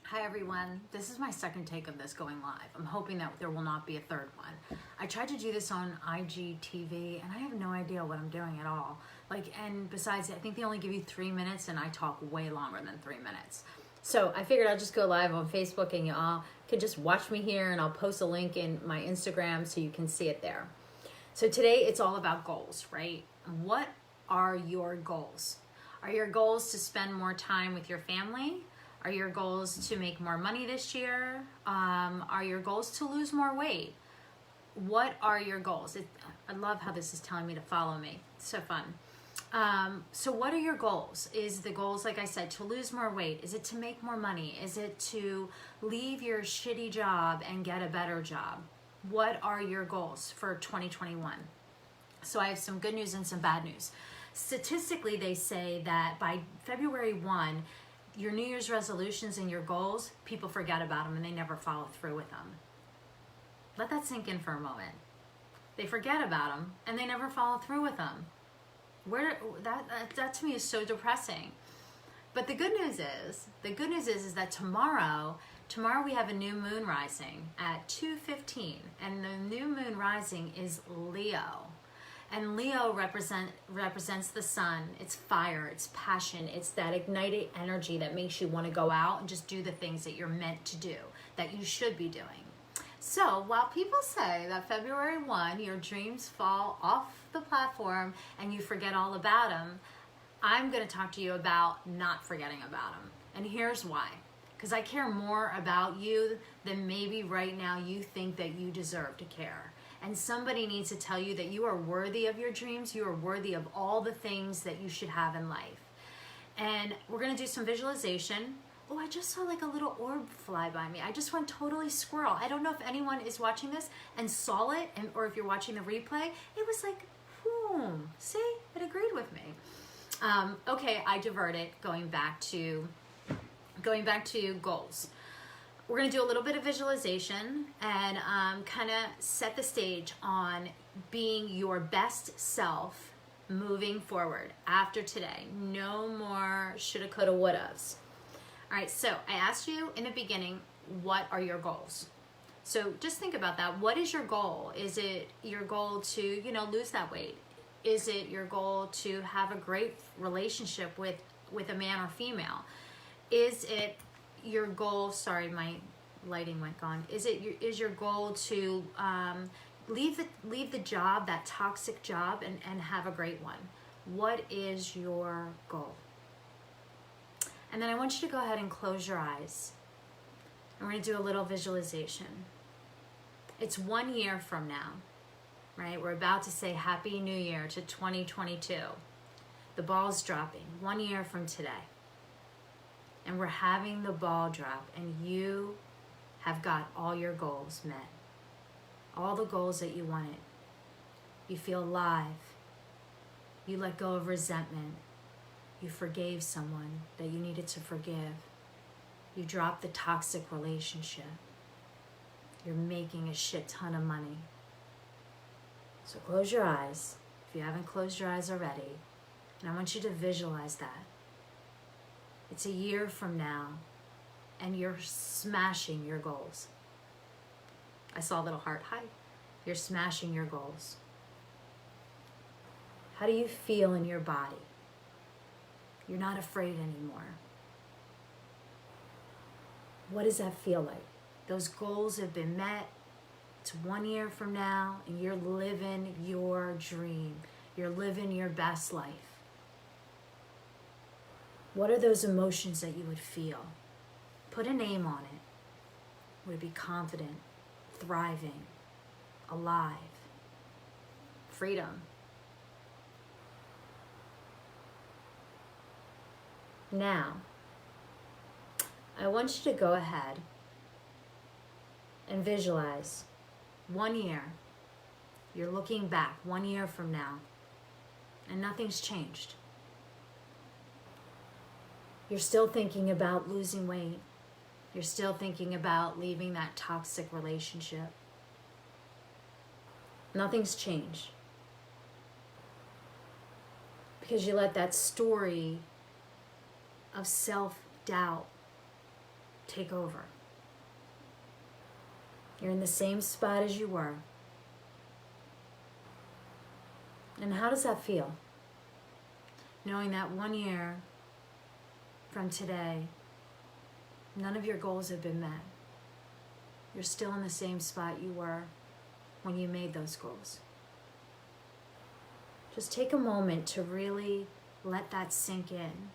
Hi everyone, this is my second take of this going live. I'm hoping that there will not be a third one. I tried to do this on IGTV and I have no idea what I'm doing at all. And besides, I think they only give you 3 minutes and I talk way longer than 3 minutes. So I figured I'd just go live on Facebook and y'all could just watch me here, and I'll post a link in my Instagram so you can see it there. So today it's all about goals, right? What are your goals? Are your goals to spend more time with your family? Are your goals to make more money this year? Are your goals to lose more weight? What are your goals? I love how this is telling me to follow me. It's so fun. So what are your goals? Is the goals, like I said, to lose more weight? Is it to make more money? Is it to leave your shitty job and get a better job? What are your goals for 2021? So I have some good news and some bad news. Statistically, they say that by February 1, your New Year's resolutions and your goals, people forget about them and they never follow through with them. Let that sink in for a moment. They forget about them and they never follow through with them. That to me is so depressing. But the good news is that tomorrow we have a new moon rising at 2:15, and the new moon rising is Leo. And Leo represents the sun. It's fire, it's passion, it's that ignited energy that makes you want to go out and just do the things that you're meant to do, that you should be doing. So while people say that February 1, your dreams fall off the platform and you forget all about them, I'm going to talk to you about not forgetting about them. And here's why. Because I care more about you than maybe right now you think that you deserve to care. And somebody needs to tell you that you are worthy of your dreams. You are worthy of all the things that you should have in life. And we're going to do some visualization. Oh, I just saw like a little orb fly by me. I just went totally squirrel. I don't know if anyone is watching this and saw it, or if you're watching the replay. It was like, boom. See, it agreed with me. Okay, I diverted. Going back to goals. We're going to do a little bit of visualization and kind of set the stage on being your best self moving forward after today. No more shoulda, coulda, wouldas. All right, so I asked you in the beginning, what are your goals? So just think about that. What is your goal? Is it your goal to, lose that weight? Is it your goal to have a great relationship with a man or female? Is it your goal, sorry, my lighting went gone. Is your goal to leave the job, that toxic job, and have a great one? What is your goal? And then I want you to go ahead and close your eyes. And we're going to do a little visualization. It's 1 year from now, right? We're about to say Happy New Year to 2022. The ball's dropping 1 year from today. And we're having the ball drop, and you have got all your goals met. All the goals that you wanted. You feel alive. You let go of resentment. You forgave someone that you needed to forgive. You dropped the toxic relationship. You're making a shit ton of money. So close your eyes, if you haven't closed your eyes already, and I want you to visualize that. It's a year from now, and you're smashing your goals. I saw a little heart. Hi. You're smashing your goals. How do you feel in your body? You're not afraid anymore. What does that feel like? Those goals have been met. It's 1 year from now, and you're living your dream. You're living your best life. What are those emotions that you would feel? Put a name on it. Would it be confident, thriving, alive, freedom? Now, I want you to go ahead and visualize 1 year. You're looking back 1 year from now, and nothing's changed. You're still thinking about losing weight. You're still thinking about leaving that toxic relationship. Nothing's changed. Because you let that story of self-doubt take over. You're in the same spot as you were. And how does that feel? Knowing that 1 year from today, none of your goals have been met. You're still in the same spot you were when you made those goals. Just take a moment to really let that sink in.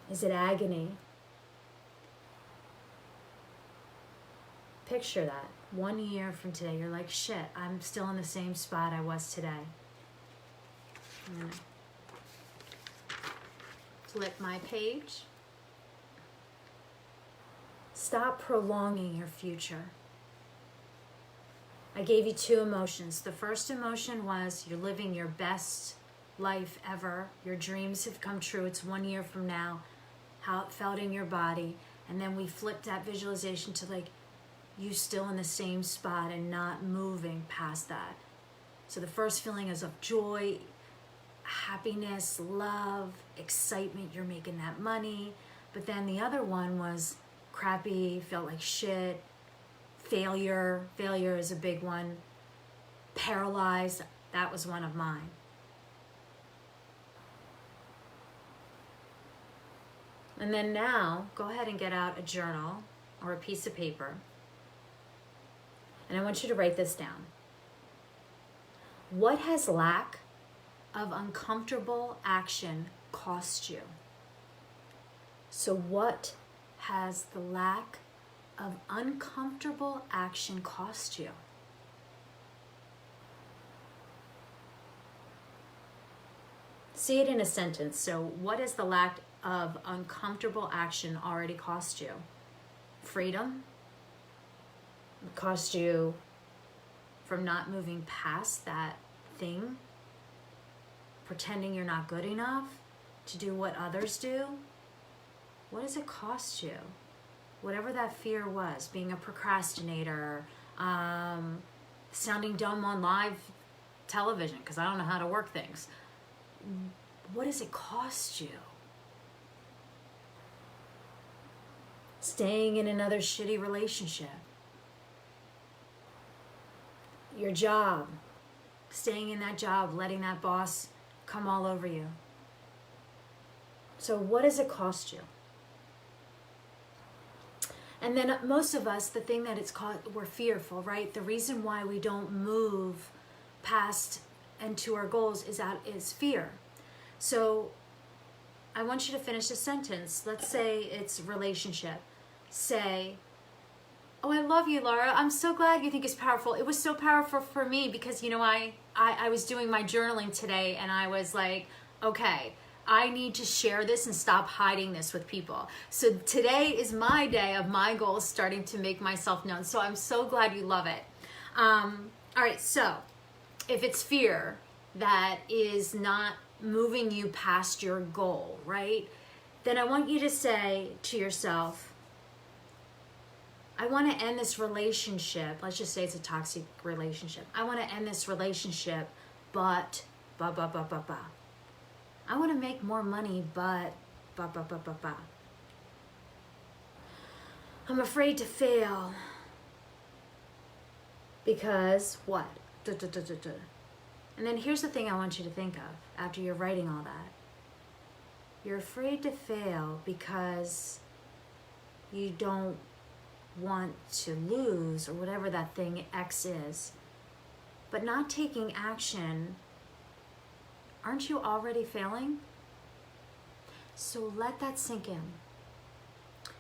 Is it agony? Picture that. 1 year from today, you're like, shit, I'm still in the same spot I was today. I'm gonna flip my page. Stop prolonging your future. I gave you 2 emotions. The first emotion was you're living your best life ever. Your dreams have come true. It's 1 year from now. How it felt in your body. And then we flipped that visualization to like, you still in the same spot and not moving past that. So the first feeling is of joy, happiness, love, excitement, you're making that money. But then the other one was crappy, felt like shit, failure is a big one, paralyzed, that was one of mine. And then now, go ahead and get out a journal or a piece of paper. And I want you to write this down. What has lack of uncomfortable action cost you? So what has the lack of uncomfortable action cost you? See it in a sentence. So what has the lack of uncomfortable action already cost you? Freedom? It cost you from not moving past that thing, pretending you're not good enough to do what others do. What does it cost you? Whatever that fear was, being a procrastinator, sounding dumb on live television because I don't know how to work things. What does it cost you? Staying in another shitty relationship. Your job, staying in that job, letting that boss come all over you. So what does it cost you? And then most of us, the thing that it's called, we're fearful, right? The reason why we don't move past and to our goals is fear. So I want you to finish a sentence. Let's say it's relationship. Say, oh, I love you, Laura. I'm so glad you think it's powerful. It was so powerful for me because, you know, I was doing my journaling today and I was like, okay, I need to share this and stop hiding this with people. So today is my day of my goals starting to make myself known. So I'm so glad you love it. All right, so if it's fear that is not moving you past your goal, right? Then I want you to say to yourself, I want to end this relationship. Let's just say it's a toxic relationship. I want to end this relationship, but, I want to make more money, but, I'm afraid to fail. Because what? And then here's the thing I want you to think of after you're writing all that. You're afraid to fail because you don't want to lose or whatever that thing X is, but not taking action. Aren't you already failing? So let that sink in.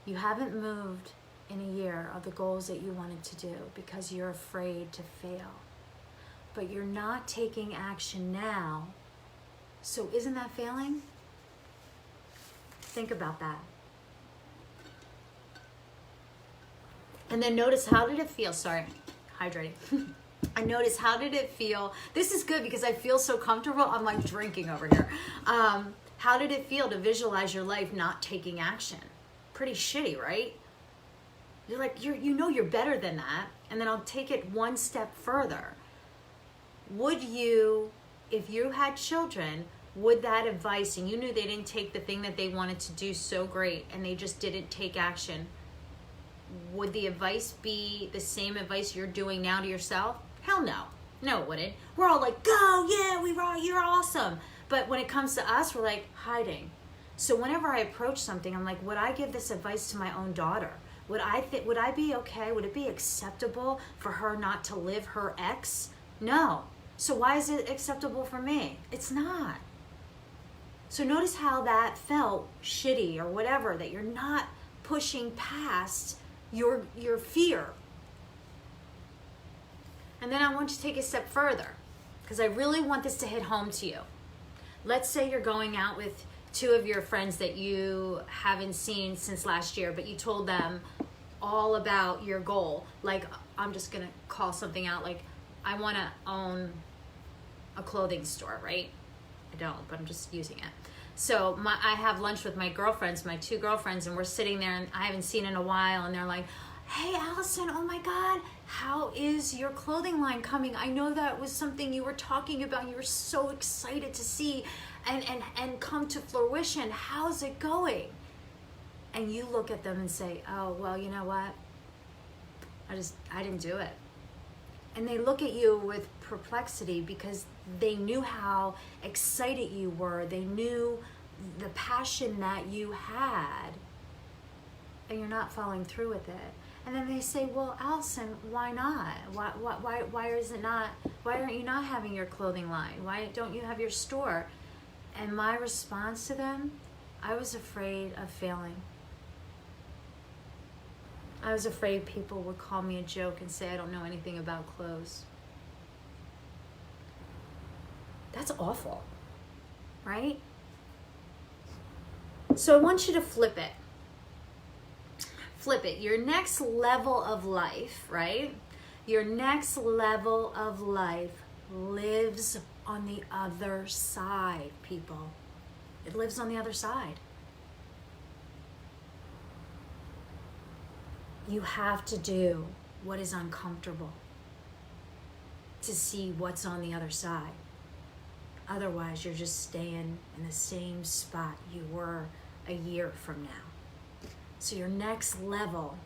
You haven't moved in a year of the goals that you wanted to do because you're afraid to fail, but you're not taking action now. So isn't that failing? Think about that. And then notice, how did it feel? Sorry, hydrating. I noticed, how did it feel? This is good because I feel so comfortable. I'm like drinking over here. How did it feel to visualize your life not taking action? Pretty shitty, right? You're like, you know you're better than that. And then I'll take it one step further. Would you, if you had children, would that advice, and you knew they didn't take the thing that they wanted to do so great and they just didn't take action, would the advice be the same advice you're doing now to yourself? Hell no. No, it wouldn't. We're all like, go, yeah, you're awesome. But when it comes to us, we're like hiding. So whenever I approach something, I'm like, would I give this advice to my own daughter? Would I be okay? Would it be acceptable for her not to live her ex? No. So why is it acceptable for me? It's not. So notice how that felt shitty or whatever, that you're not pushing past your fear. And then I want you to take a step further, because I really want this to hit home to you. Let's say you're going out with two of your friends that you haven't seen since last year, but you told them all about your goal. Like, I'm just going to call something out. Like, I want to own a clothing store, right? I don't, but I'm just using it. So I have lunch with my girlfriends, my two girlfriends, and we're sitting there and I haven't seen in a while, and they're like, hey, Alyson, oh my God, how is your clothing line coming? I know that was something you were talking about. You were so excited to see and come to fruition. How's it going? And you look at them and say, oh, well, you know what? I didn't do it. And they look at you with perplexity because they knew how excited you were. They knew the passion that you had, and you're not following through with it. And then they say, well, Alyson, why not? Why is it not? Why aren't you not having your clothing line? Why don't you have your store? And my response to them, I was afraid of failing. I was afraid people would call me a joke and say I don't know anything about clothes. That's awful, right? So I want you to flip it. Flip it. Your next level of life, right? Your next level of life lives on the other side, people. It lives on the other side. You have to do what is uncomfortable to see what's on the other side. Otherwise, you're just staying in the same spot you were a year from now. So your next level,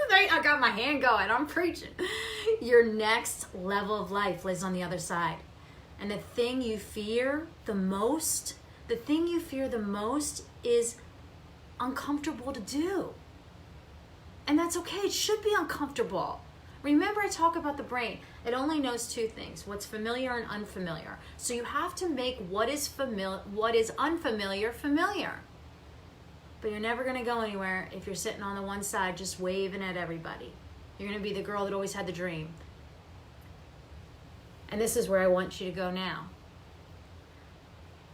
I got my hand going, I'm preaching. Your next level of life lives on the other side. And the thing you fear the most is uncomfortable to do. And that's okay, it should be uncomfortable. Remember, I talk about the brain. It only knows two things, what's familiar and unfamiliar. So you have to make what is unfamiliar familiar. But you're never gonna go anywhere if you're sitting on the one side just waving at everybody. You're gonna be the girl that always had the dream. And this is where I want you to go now.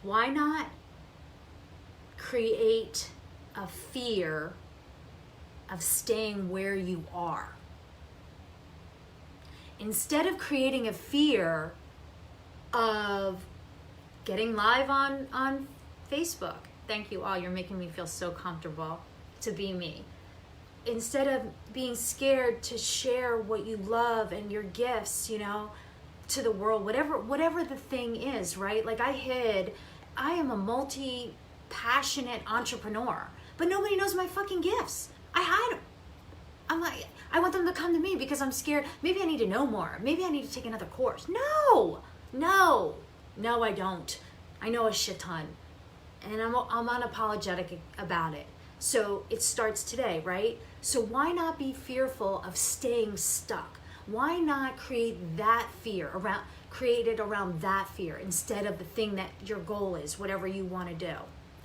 Why not create a fear of staying where you are? Instead of creating a fear of getting live on Facebook. Thank you all, you're making me feel so comfortable to be me. Instead of being scared to share what you love and your gifts, to the world, whatever the thing is, right? Like I am a multi-passionate entrepreneur, but nobody knows my fucking gifts. I hide them. I'm like, I want them to come to me because I'm scared. Maybe I need to know more. Maybe I need to take another course. No, I don't. I know a shit ton. And I'm unapologetic about it. So it starts today, right? So why not be fearful of staying stuck? Why not create that fear create it around that fear instead of the thing that your goal is, whatever you want to do?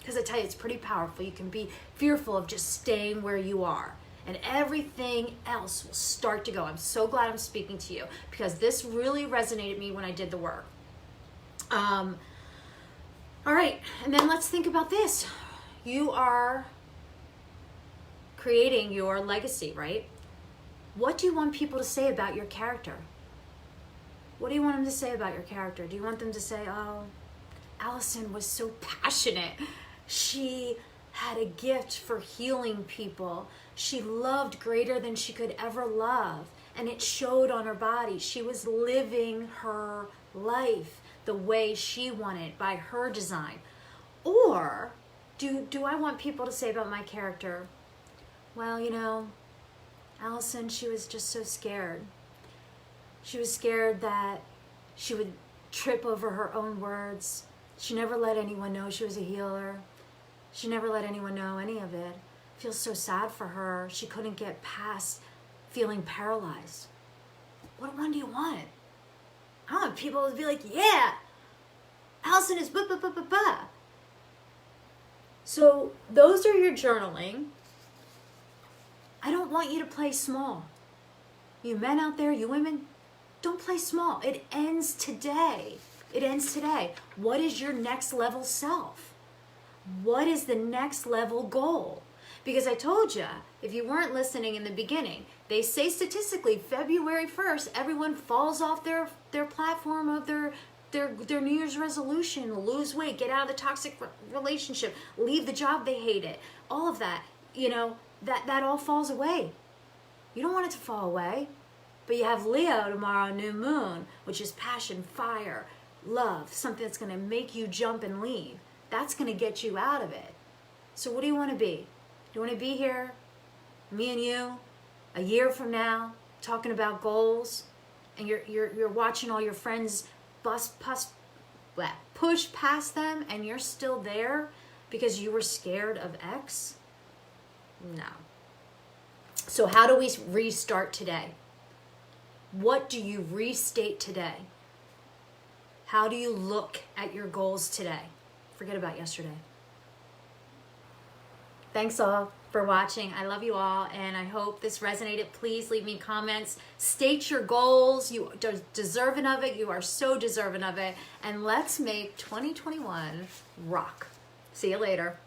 Because I tell you, it's pretty powerful. You can be fearful of just staying where you are, and everything else will start to go. I'm so glad I'm speaking to you because this really resonated with me when I did the work. All right, and then let's think about this. You are creating your legacy, right? What do you want people to say about your character? What do you want them to say about your character? Do you want them to say, oh, Alyson was so passionate. She had a gift for healing people. She loved greater than she could ever love, and it showed on her body. She was living her life. the way she wanted by her design? Or do I want people to say about my character, well, you know, Alyson, she was just so scared. She was scared that she would trip over her own words. She never let anyone know she was a healer. She never let anyone know any of it. I feel so sad for her. She couldn't get past feeling paralyzed. What one do you want? I want people to be like, yeah, Alyson is ba. So those are your journaling. I don't want you to play small. You men out there, you women, don't play small. It ends today. It ends today. What is your next level self? What is the next level goal? Because I told you, if you weren't listening in the beginning, they say statistically February 1st, everyone falls off their platform of their New Year's resolution, lose weight, get out of the toxic relationship, leave the job they hated, all of that, you know, that all falls away. You don't want it to fall away. But you have Leo tomorrow, new moon, which is passion, fire, love, something that's going to make you jump and leave. That's going to get you out of it. So what do you want to be? Do you want to be here, me and you, a year from now, talking about goals, and you're watching all your friends push past them, and you're still there because you were scared of X? No. So how do we restart today? What do you restate today? How do you look at your goals today? Forget about yesterday. Thanks all for watching. I love you all, and I hope this resonated. Please leave me comments. State your goals. You are deserving of it. You are so deserving of it. And let's make 2021 rock. See you later.